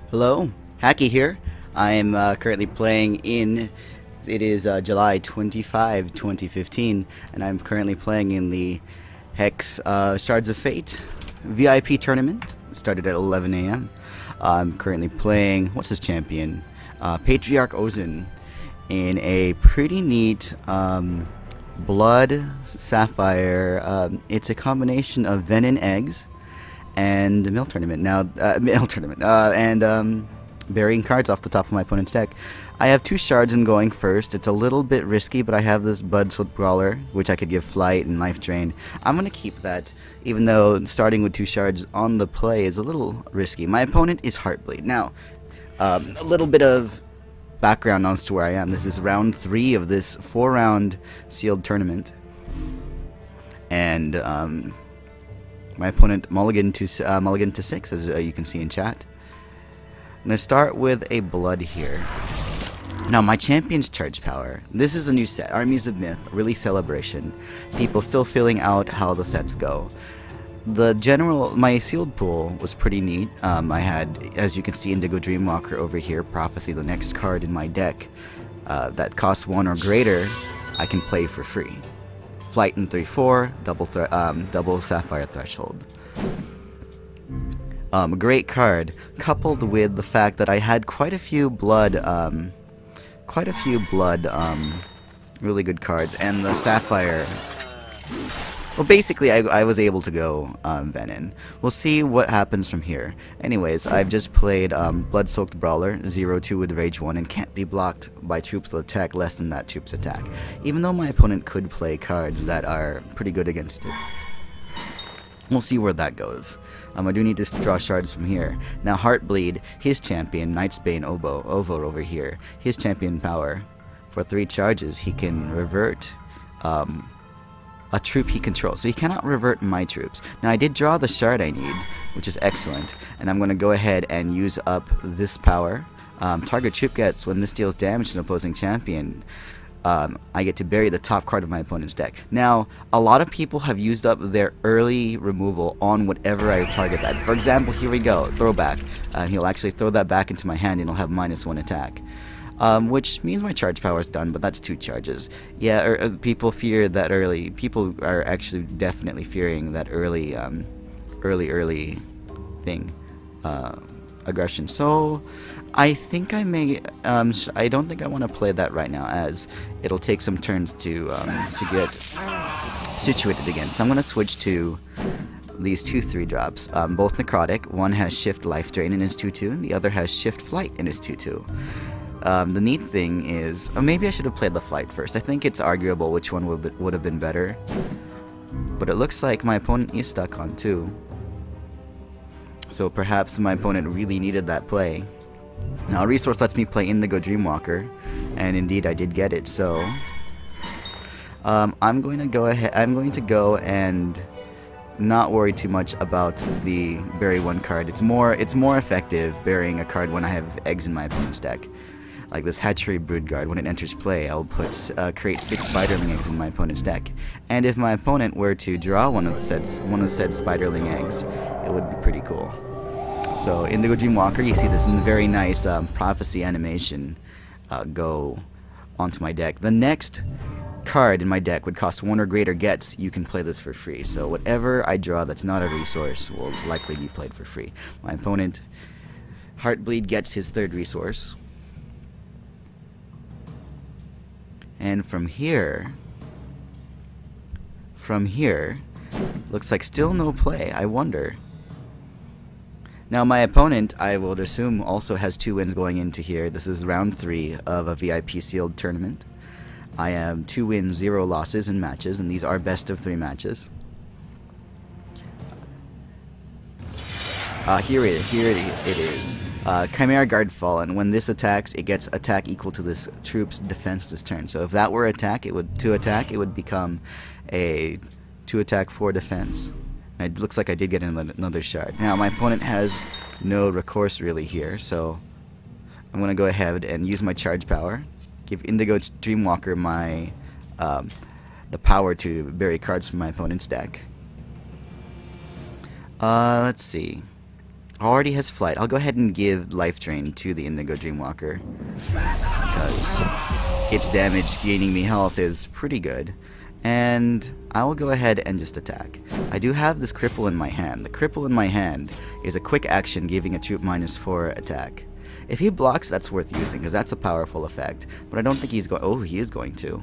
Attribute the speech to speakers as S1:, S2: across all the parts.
S1: Hello, Hacky here. I am currently playing in, it is July 25, 2015, and I'm currently playing in the Hex Shards of Fate VIP tournament. It started at 11 a.m. I'm currently playing, what's his champion? Patriarch Ozin in a pretty neat Blood Sapphire. It's a combination of Vennen Eggs and Mill Tournament. Now, Mill Tournament, and burying cards off the top of my opponent's deck. I have two shards in going first. It's a little bit risky, but I have this Bloodsoaked Brawler, which I could give Flight and Life Drain. I'm going to keep that, even though starting with two shards on the play is a little risky. My opponent is Heartbleed. Now, a little bit of background as to where I am. This is round 3 of this 4-round sealed tournament. And, my opponent mulliganed to 6, as you can see in chat. I'm going to start with a Blood here. Now, my champion's charge power. This is a new set, Armies of Myth, release celebration. People still filling out how the sets go. My sealed pool was pretty neat. I had, as you can see, Indigo Dreamwalker over here, Prophecy, the next card in my deck that costs 1 or greater, I can play for free. Flight in 3/4, double Sapphire Threshold. A great card, coupled with the fact that I had quite a few blood, really good cards, and the Sapphire. Well, basically, I was able to go Vennen. We'll see what happens from here. Anyways, I've just played Blood-Soaked Brawler, 0-2 with Rage 1, and can't be blocked by troops with attack less than that troop's attack, even though my opponent could play cards that are pretty good against it. We'll see where that goes. I do need to draw shards from here. Now, Heartbleed, his champion, Knightsbane Ovo over here, his champion power, for 3 charges, he can revert a troop he controls. So he cannot revert my troops. Now, I did draw the shard I need, which is excellent, and I'm going to go ahead and use up this power. Target troop gets, when this deals damage to an opposing champion, I get to bury the top card of my opponent's deck. Now, a lot of people have used up their early removal on whatever I target that. For example, here we go, throwback. He'll actually throw that back into my hand and he'll have -1 attack. Which means my charge power is done, but that's 2 charges. Yeah, people fear that early. People are actually definitely fearing that early thing, aggression. So, I think I may. I don't think I want to play that right now, as it'll take some turns to get situated again. So I'm gonna switch to these 2 3-drops. Both necrotic. One has Shift Life Drain in his 2/2, and the other has Shift Flight in his 2/2. The neat thing is, maybe I should have played the Flight first. I think it's arguable which one would have been better. But it looks like my opponent is stuck on 2. So perhaps my opponent really needed that play. Now, a resource lets me play Indigo Dreamwalker, and indeed I did get it. So I'm going to go ahead. I'm going to go and not worry too much about the bury 1 card. It's more effective burying a card when I have eggs in my opponent's deck. Like this Hatchery Broodguard, when it enters play, I'll create 6 Spiderling Eggs in my opponent's deck. And if my opponent were to draw one of said Spiderling Eggs, it would be pretty cool. So, Indigo Dreamwalker, you see this very nice Prophecy animation go onto my deck. The next card in my deck would cost 1 or greater gets, you can play this for free. So whatever I draw that's not a resource will likely be played for free. My opponent, Heartbleed, gets his 3rd resource. And from here, looks like still no play. I wonder. Now, my opponent, I will assume, also has 2 wins going into here. This is round 3 of a VIP sealed tournament. I have 2 wins, 0 losses in matches, and these are best of 3 matches. Here it is. Chimera Guard Fallen. When this attacks, it gets attack equal to this troop's defense this turn. So if that were attack, it would become a 2 attack 4 defense. And it looks like I did get another shard. Now, my opponent has no recourse really here, so I'm going to go ahead and use my charge power. Give Indigo Dreamwalker my the power to bury cards from my opponent's deck. Let's see. already has flight. I'll go ahead and give life drain to the Indigo Dreamwalker, because its damage gaining me health is pretty good. And I will go ahead and just attack. I do have this cripple in my hand. The cripple in my hand is a quick action giving a troop -4 attack. If he blocks, that's worth using, because that's a powerful effect. But I don't think he's going... Oh, he is going to.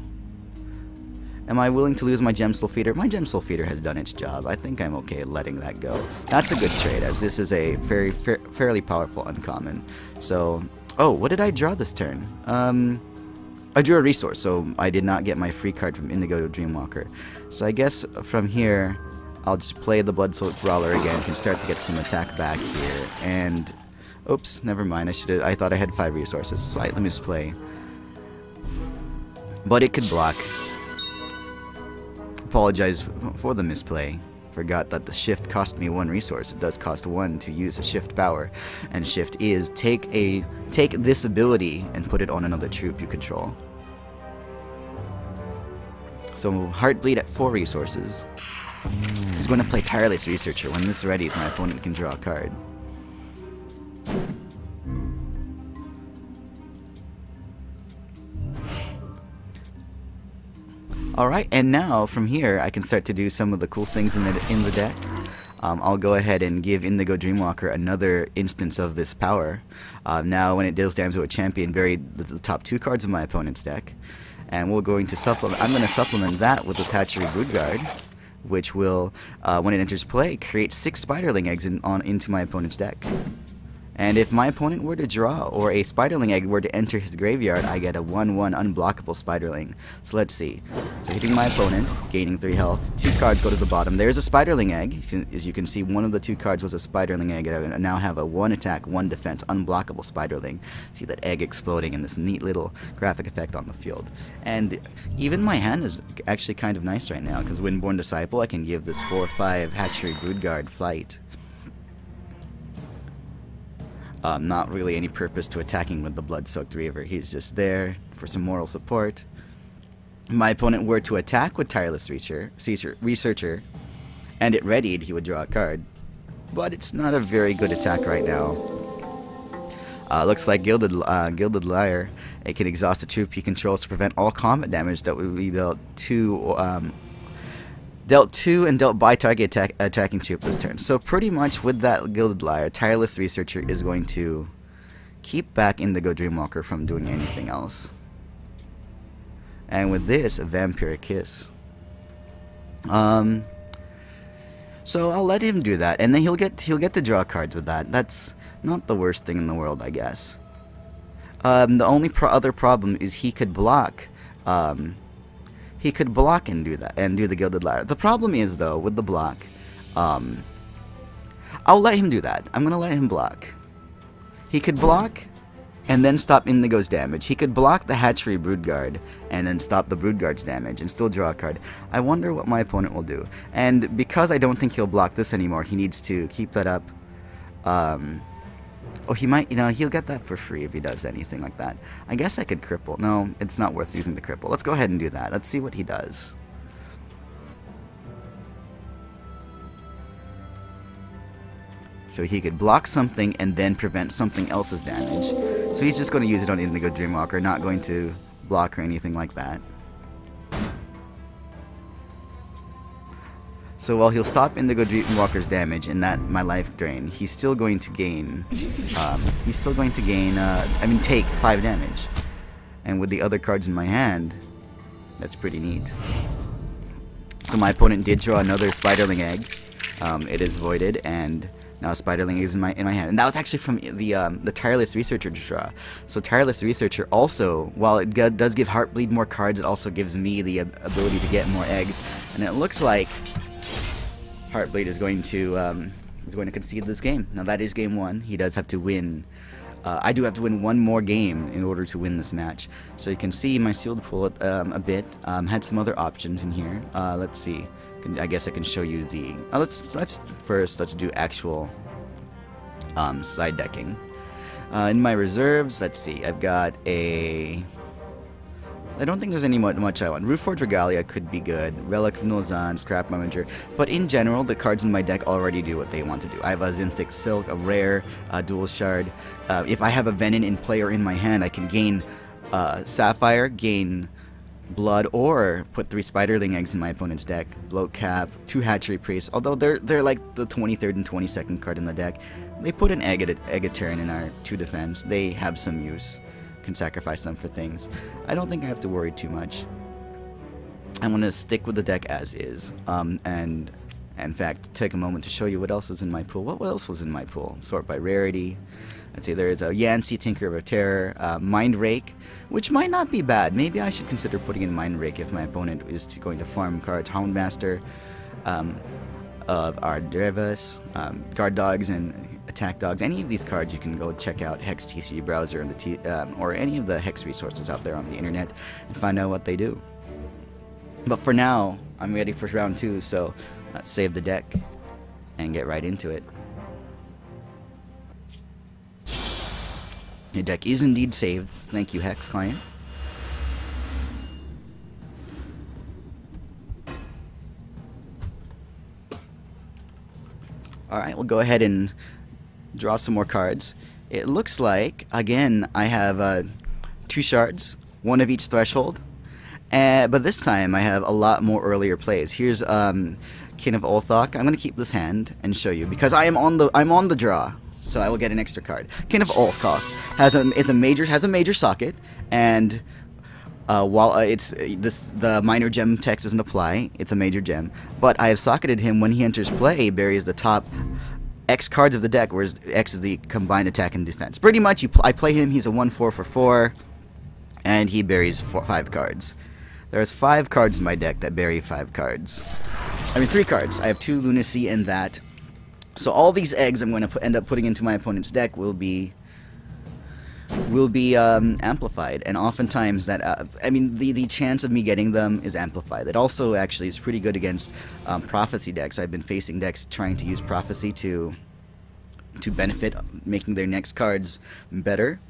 S1: Am I willing to lose my Gem Soul Feeder? My Gem Soul Feeder has done its job. I think I'm okay letting that go. That's a good trade, as this is a fairly powerful uncommon. So... Oh, what did I draw this turn? I drew a resource, so I did not get my free card from Indigo Dreamwalker. So I guess from here, I'll just play the Blood-Soaked Brawler again, can start to get some attack back here, and... Oops, never mind, I thought I had 5 resources. Slightly misplay. But it could block. Apologize for the misplay. Forgot that the shift cost me 1 resource. It does cost 1 to use a shift power. And shift is take this ability and put it on another troop you control. So Heartbleed at 4 resources. He's going to play Tireless Researcher. When this readies, my opponent can draw a card. Alright, and now from here I can start to do some of the cool things in the deck. I'll go ahead and give Indigo Dreamwalker another instance of this power. Now when it deals damage to a champion, bury the top 2 cards of my opponent's deck. And we're going to supplement. I'm going to supplement that with this Hatchery Broodguard, which will, when it enters play, create 6 Spiderling Eggs into my opponent's deck. And if my opponent were to draw, or a Spiderling Egg were to enter his graveyard, I get a 1/1 unblockable Spiderling. So let's see. So hitting my opponent, gaining 3 health. 2 cards go to the bottom. There's a Spiderling Egg. As you can see, one of the 2 cards was a Spiderling Egg. I now have a 1 attack, 1 defense, unblockable Spiderling. See that egg exploding in this neat little graphic effect on the field. And even my hand is actually kind of nice right now, because Windborn Disciple, I can give this 4/5 Hatchery Broodguard flight. Not really any purpose to attacking with the Blood-Soaked Reaver. He's just there for some moral support. If my opponent were to attack with Tireless Researcher, and it readied, he would draw a card. But it's not a very good attack right now. Looks like Gilded Liar. It can exhaust a troop he controls to prevent all combat damage that would be dealt to and dealt by target attacking troop this turn. So pretty much with that Gilded Liar, Tireless Researcher is going to keep back Indigo Dreamwalker from doing anything else. And with this, a Vampiric Kiss. So I'll let him do that, and then he'll get to draw cards with that. That's not the worst thing in the world, I guess. The only other problem is he could block. He could block and do that, and do the Gilded Liar. The problem is, though, with the block, I'll let him do that. I'm gonna let him block. He could block, and then stop Indigo's damage. He could block the Hatchery Broodguard, and then stop the Broodguard's damage, and still draw a card. I wonder what my opponent will do. And because I don't think he'll block this anymore, he needs to keep that up. Oh, he might, he'll get that for free if he does anything like that. I guess I could cripple. No, it's not worth using the cripple. Let's go ahead and do that. Let's see what he does. So he could block something and then prevent something else's damage. So he's just going to use it on Indigo Dreamwalker, not going to block or anything like that. So while he'll stop Indigo Dreamwalker's damage and that my life drain, he's still going to gain. Take 5 damage. And with the other cards in my hand, that's pretty neat. So my opponent did draw another Spiderling Egg. It is voided, and now Spiderling Egg is in my hand. And that was actually from the Tireless Researcher draw. So Tireless Researcher also, while it does give Heartbleed more cards, it also gives me the ability to get more eggs. And it looks like Heartbleed is going to concede this game. Now that is game 1. He does have to win. I do have to win 1 more game in order to win this match. So you can see my sealed pool a bit. Had some other options in here. Let's see. I guess I can show you the. Let's do actual side decking. In my reserves, let's see. I've got a I don't think there's any much I want. Rootforged Regalia could be good. Relic of Nolzan, Scrap Momager. But in general, the cards in my deck already do what they want to do. I have a Zinthix Silk, a rare, a dual shard. If I have a Vennen in play or in my hand, I can gain Sapphire, gain Blood, or put 3 Spiderling Eggs in my opponent's deck. Bloat Cap, 2 Hatchery Priests. Although they're like the 23rd and 22nd card in the deck. They put an egg a turn in our 2 defense. They have some use. Can sacrifice them for things. I don't think I have to worry too much. I'm going to stick with the deck as is. And in fact, take a moment to show you what else is in my pool. What else was in my pool? Sort by rarity. I'd say there is a Yancey, Tinker of Terror, Mind Rake, which might not be bad. Maybe I should consider putting in Mind Rake if my opponent is going to farm cards. Houndmaster, of our Drevas, Guard Dogs, and Attack Dogs. Any of these cards you can go check out Hex TCG browser and or any of the Hex resources out there on the internet and find out what they do. But for now, I'm ready for round 2, so let's save the deck and get right into it. Your deck is indeed saved. Thank you, Hex client. Alright, we'll go ahead and draw some more cards. It looks like, again, I have 2 shards, 1 of each threshold. But this time I have a lot more earlier plays. Here's Kin of Ulthok. I'm going to keep this hand and show you because I'm on the draw, so I will get an extra card. Kin of Ulthok has a major socket, and while the minor gem text doesn't apply, it's a major gem. But I have socketed him. When he enters play, he buries the top X cards of the deck, whereas X is the combined attack and defense. Pretty much, I play him. He's a 1/4 for 4, and he buries 5 cards. There's 5 cards in my deck that bury 5 cards. I mean 3 cards. I have 2 Lunacy and that. So all these eggs I'm going to end up putting into my opponent's deck will be amplified, and oftentimes that I mean the chance of me getting them is amplified. It also actually is pretty good against prophecy decks. I've been facing decks trying to use prophecy to benefit, making their next cards better.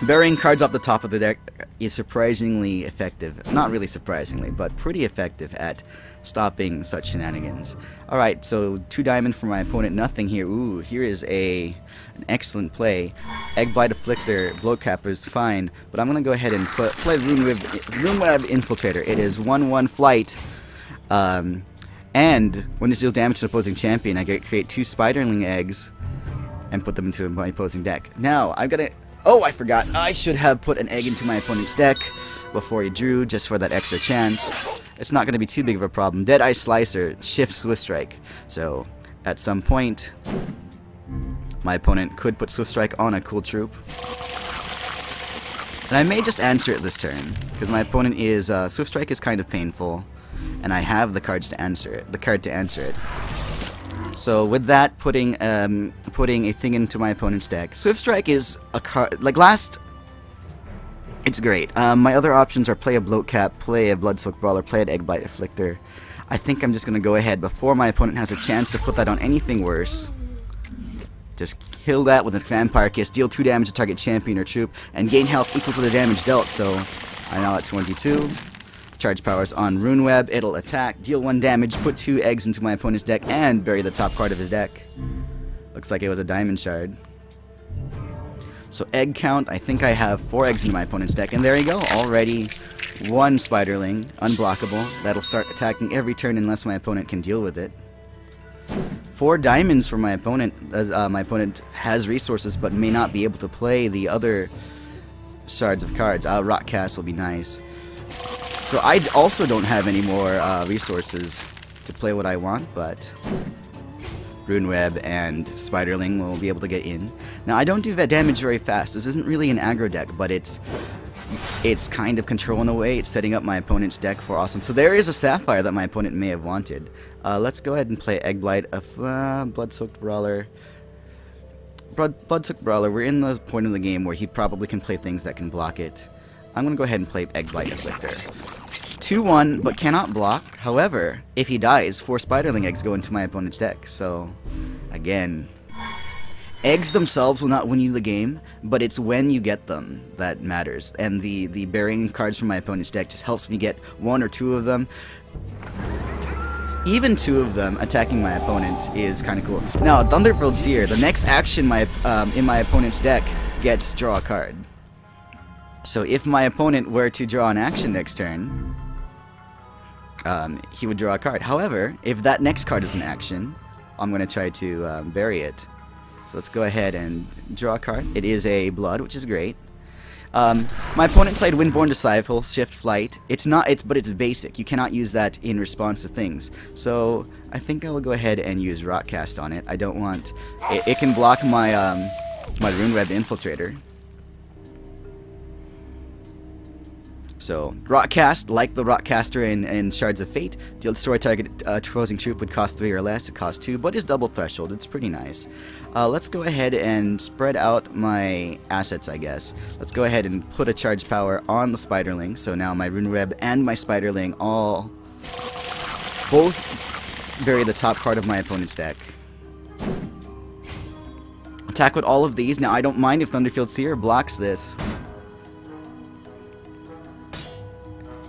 S1: Burying cards off the top of the deck is surprisingly effective. Not really surprisingly, but pretty effective at stopping such shenanigans. Alright, so 2 diamond for my opponent, nothing here. Ooh, here is an excellent play. Eggblight Afflictor, Bloat Cap is fine, but I'm going to go ahead and play Runeweb Infiltrator. It is 1/1 flight, and when this deals damage to the opposing champion, I create 2 Spiderling Eggs and put them into my opposing deck. Now, I've got to... Oh, I forgot. I should have put an egg into my opponent's deck before he drew, just for that extra chance. It's not going to be too big of a problem. Deadeye Slicer, Shift Swift Strike. So, at some point, my opponent could put Swift Strike on a cool troop. And I may just answer it this turn, because my opponent is... Swift Strike is kind of painful, and I have the cards to answer it. So with that, putting a thing into my opponent's deck. Swift Strike is a card like last. It's great. My other options are play a Bloat Cap, play a Bloodsoaked Brawler, play an Eggblight Afflictor. I think I'm just gonna go ahead before my opponent has a chance to put that on anything worse. Just kill that with a Vampire Kiss, deal 2 damage to target champion or troop, and gain health equal to the damage dealt. So I'm now at 22. Charge powers on Runeweb, it'll attack, deal 1 damage, put 2 eggs into my opponent's deck, and bury the top card of his deck. Looks like it was a Diamond Shard. So egg count, I think I have 4 eggs in my opponent's deck, and there you go, already 1 Spiderling, unblockable. That'll start attacking every turn unless my opponent can deal with it. 4 diamonds for my opponent, as my opponent has resources but may not be able to play the other shards of cards. Rock Cast will be nice. So I also don't have any more resources to play what I want, but Runeweb and Spiderling will be able to get in. Now I don't do that damage very fast. This isn't really an aggro deck, but it's kind of control in a way. It's setting up my opponent's deck for awesome. So there is a Sapphire that my opponent may have wanted. Let's go ahead and play Eggblight of Bloodsoaked Brawler. Bloodsoaked Brawler, we're in the point of the game where he probably can play things that can block it. I'm going to go ahead and play Eggblight Afflictor. 2/1, but cannot block. However, if he dies, 4 Spiderling Eggs go into my opponent's deck. So, again, Eggs themselves will not win you the game, but it's when you get them that matters. And the burying cards from my opponent's deck just helps me get 1 or 2 of them. Even 2 of them attacking my opponent is kind of cool. Now, Thunderfield Seer, the next action in my opponent's deck gets draw a card. So if my opponent were to draw an action next turn, he would draw a card. However, if that next card is an action, I'm going to try to bury it. So let's go ahead and draw a card. It is a blood, which is great. My opponent played Windborne Disciple, Shift Flight. But it's basic. You cannot use that in response to things. So I think I will go ahead and use Rotcast on it. I don't want it can block my my Runeweb Infiltrator. So, Rotcast, like the Rotcaster in Shards of Fate, deal destroy target opposing troop would cost 3 or less, it costs 2, but is double threshold, it's pretty nice. Let's go ahead and spread out my assets, I guess. Let's go ahead and put a charge power on the Spiderling, so now my Runeweb and my Spiderling both bury the top part of my opponent's deck. Attack with all of these. Now, I don't mind if Thunderfield Seer blocks this.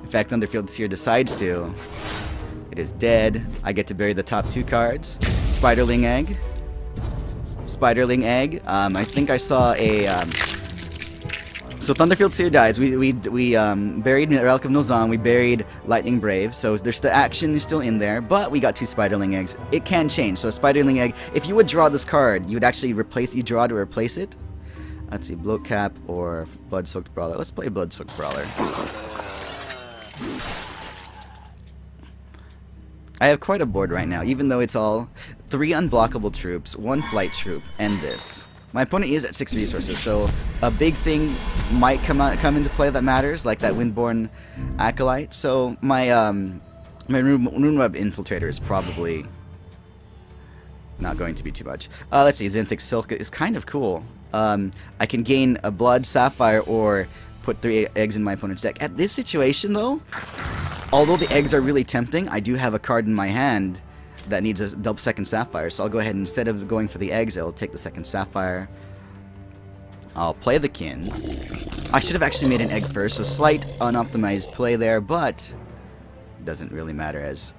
S1: In fact, Thunderfield Seer decides to. It is dead. I get to bury the top 2 cards. Spiderling Egg. Spiderling Egg. I think I saw a... So Thunderfield Seer dies. We buried Relic of Nozan. We buried Lightning Brave. So there's the action is still in there, but we got 2 Spiderling Eggs. It can change. So a Spiderling Egg, if you would draw this card, you would actually draw to replace it. Let's see, Bloat Cap or Blood-Soaked Brawler. Let's play Blood-Soaked Brawler. I have quite a board right now, even though it's all 3 unblockable troops, 1 flight troop, and this. My opponent is at 6 resources, so a big thing might come into play that matters, like that Windborne Acolyte. So my Runeweb Infiltrator is probably not going to be too much. Let's see, Xanthic Silk is kind of cool. I can gain a Blood, Sapphire, or put 3 eggs in my opponent's deck. At this situation, though, although the eggs are really tempting, I do have a card in my hand that needs a double second Sapphire, so I'll go ahead and instead of going for the eggs, I'll take the second Sapphire. I'll play the Kin. I should have actually made an egg first, so slight unoptimized play there, but doesn't really matter as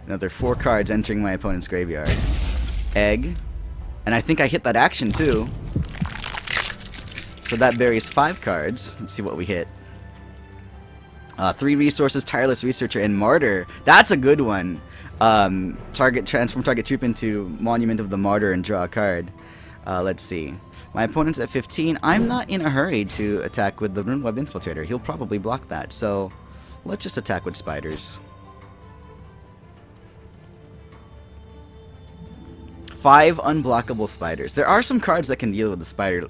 S1: another 4 cards entering my opponent's graveyard. Egg. And I think I hit that action, too. So that buries 5 cards. Let's see what we hit. 3 resources, Tireless Researcher, and Martyr. That's a good one. Transform target troop into Monument of the Martyr and draw a card. Let's see. My opponent's at 15. I'm not in a hurry to attack with the Runeweb Infiltrator. He'll probably block that. So let's just attack with spiders. 5 unblockable spiders. There are some cards that can deal with the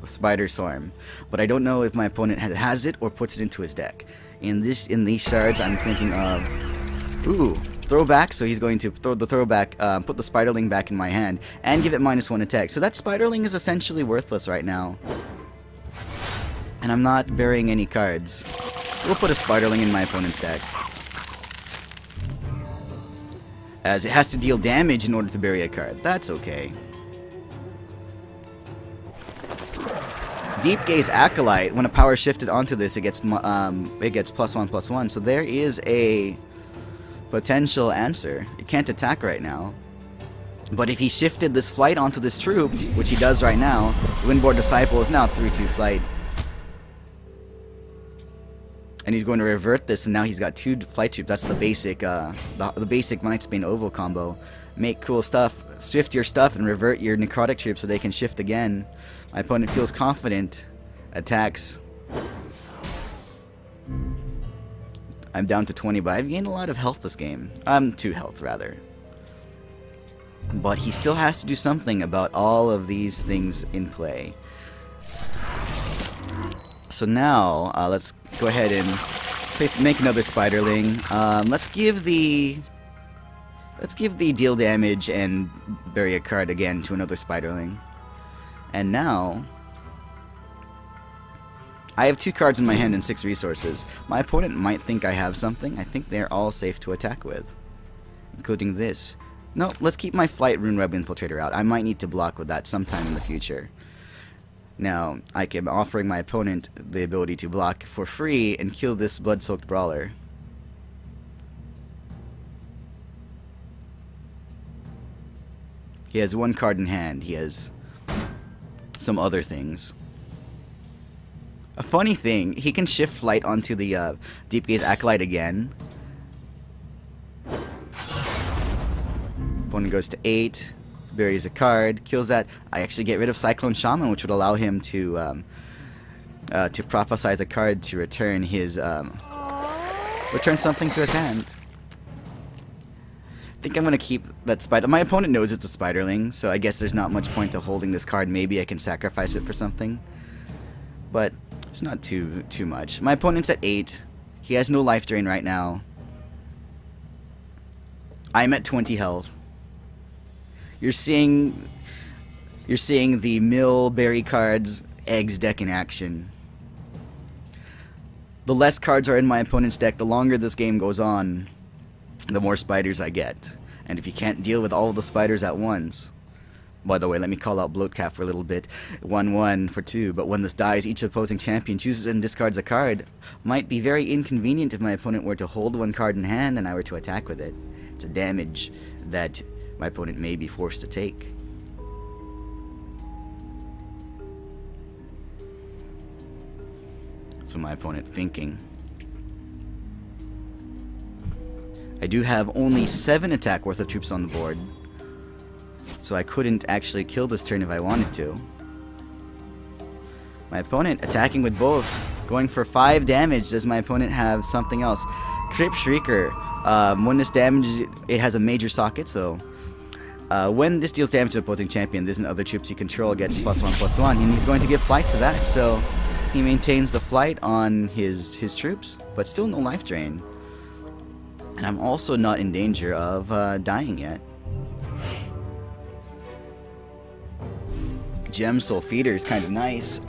S1: spider swarm, but I don't know if my opponent has it or puts it into his deck. In these shards, I'm thinking of throwback. So he's going to throw the throwback, put the Spiderling back in my hand, and give it -1 attack. So that Spiderling is essentially worthless right now, and I'm not burying any cards. We'll put a Spiderling in my opponent's deck, as it has to deal damage in order to bury a card. That's okay. Deep Gaze Acolyte, when a power shifted onto this, it gets +1/+1. So there is a potential answer. It can't attack right now. But if he shifted this flight onto this troop, which he does right now, Windborne Disciple is now 3/2 flight. And he's going to revert this, and now he's got 2 flight troops. That's the basic, the basic Knightsbane Oval combo. Make cool stuff, shift your stuff, and revert your necrotic troops so they can shift again. My opponent feels confident, attacks. I'm down to 20, but I've gained a lot of health this game. 2 health, rather. But he still has to do something about all of these things in play. So now, let's go ahead and make another Spiderling. Let's give the deal damage and bury a card again to another Spiderling. And now, I have 2 cards in my hand and 6 resources. My opponent might think I have something. I think they're all safe to attack with, including this. No, let's keep my Flight Rune Web Infiltrator out. I might need to block with that sometime in the future. Now, I am offering my opponent the ability to block for free and kill this Blood-Soaked Brawler. He has one card in hand. He has some other things. A funny thing, he can shift flight onto the Deep Gaze Acolyte again. Opponent goes to 8, buries a card, kills that. I actually get rid of Cyclone Shaman, which would allow him to prophesize a card to return his return something to his hand. I think I'm gonna keep that spider. My opponent knows it's a Spiderling, so I guess there's not much point to holding this card. Maybe I can sacrifice it for something, but it's not too much. My opponent's at 8. He has no life drain right now. I'm at 20 health. You're seeing the Mill Berry cards Eggs deck in action. The less cards are in my opponent's deck, the longer this game goes on, the more spiders I get. And if you can't deal with all of the spiders at once... By the way, let me call out Bloatcalf for a little bit. 1/1 for 2, but when this dies, each opposing champion chooses and discards a card. Might be very inconvenient if my opponent were to hold one card in hand and I were to attack with it. It's a damage that my opponent may be forced to take. So my opponent thinking. I do have only 7 attack worth of troops on the board, so I couldn't actually kill this turn if I wanted to. My opponent attacking with both, going for 5 damage. Does my opponent have something else? Crypt Shrieker. When this damages, it has a major socket, so when this deals damage to opposing champion, this and other troops you control gets +1/+1, and he's going to give flight to that, so he maintains the flight on his troops, but still no life drain. And I'm also not in danger of dying yet. Gem Soul Feeder is kind of nice.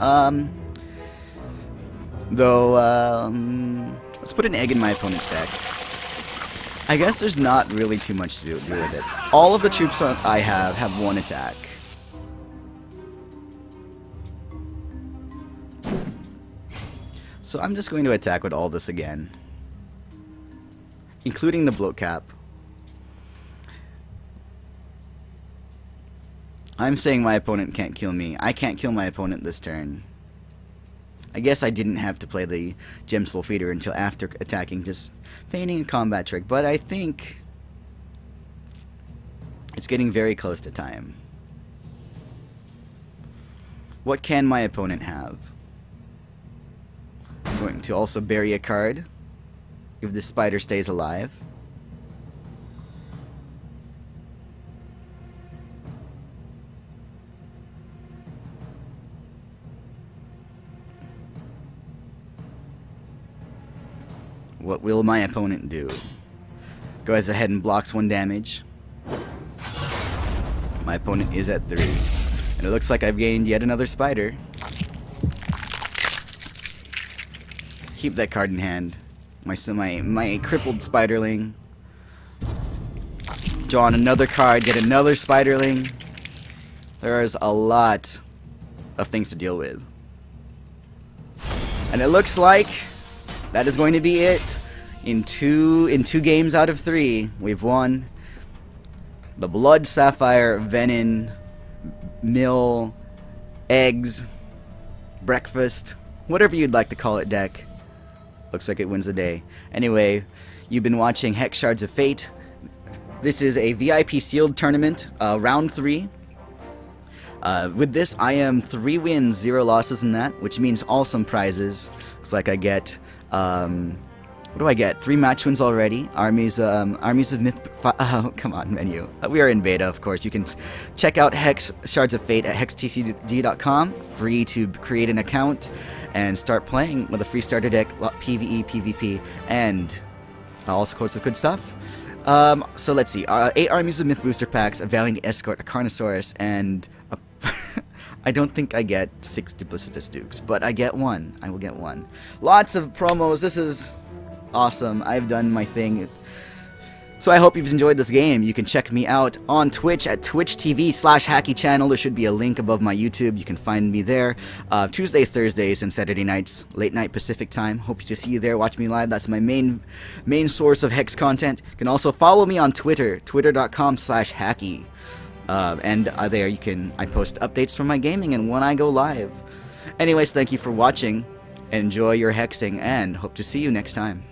S1: Let's put an egg in my opponent's deck. I guess there's not really too much to do with it. All of the troops I have 1 attack. So I'm just going to attack with all this again, including the Bloatcalf. I'm saying my opponent can't kill me. I can't kill my opponent this turn. I guess I didn't have to play the Gem Soul Feeder until after attacking, just feigning a combat trick, but I think it's getting very close to time. What can my opponent have? I'm going to also bury a card if the spider stays alive. What will my opponent do? Goes ahead and blocks 1 damage. My opponent is at 3. And it looks like I've gained yet another spider. Keep that card in hand. My crippled Spiderling. Draw on another card, get another Spiderling. There's a lot of things to deal with. And it looks like that is going to be it. In two games out of 3, we've won the Blood Sapphire Vennen Mill Eggs Breakfast, whatever you'd like to call it, deck. Looks like it wins the day. Anyway, you've been watching Hex Shards of Fate. This is a VIP sealed tournament, round 3. With this, I am 3 wins, 0 losses in that, which means awesome prizes. Looks like I get, what do I get? 3 match wins already. Armies of Myth. Oh, come on, menu. We are in beta, of course. You can check out Hex Shards of Fate at hextcg.com. Free to create an account and start playing with a free starter deck, PvE, PvP, and all sorts of good stuff. So let's see. 8 Armies of Myth booster packs, a Valiant Escort, a Carnosaurus, and a I don't think I get 6 Duplicitous Dukes, but I get 1. I will get 1. Lots of promos. This is awesome. I've done my thing. So I hope you've enjoyed this game. You can check me out on Twitch at twitch.tv/HackyChannel. There should be a link above my YouTube. You can find me there Tuesdays, Thursdays, and Saturday nights, late night Pacific time. Hope to see you there. Watch me live. That's my main source of Hex content. You can also follow me on Twitter, twitter.com/Hacky. There I post updates from my gaming and when I go live. Anyways, thank you for watching. Enjoy your hexing and hope to see you next time.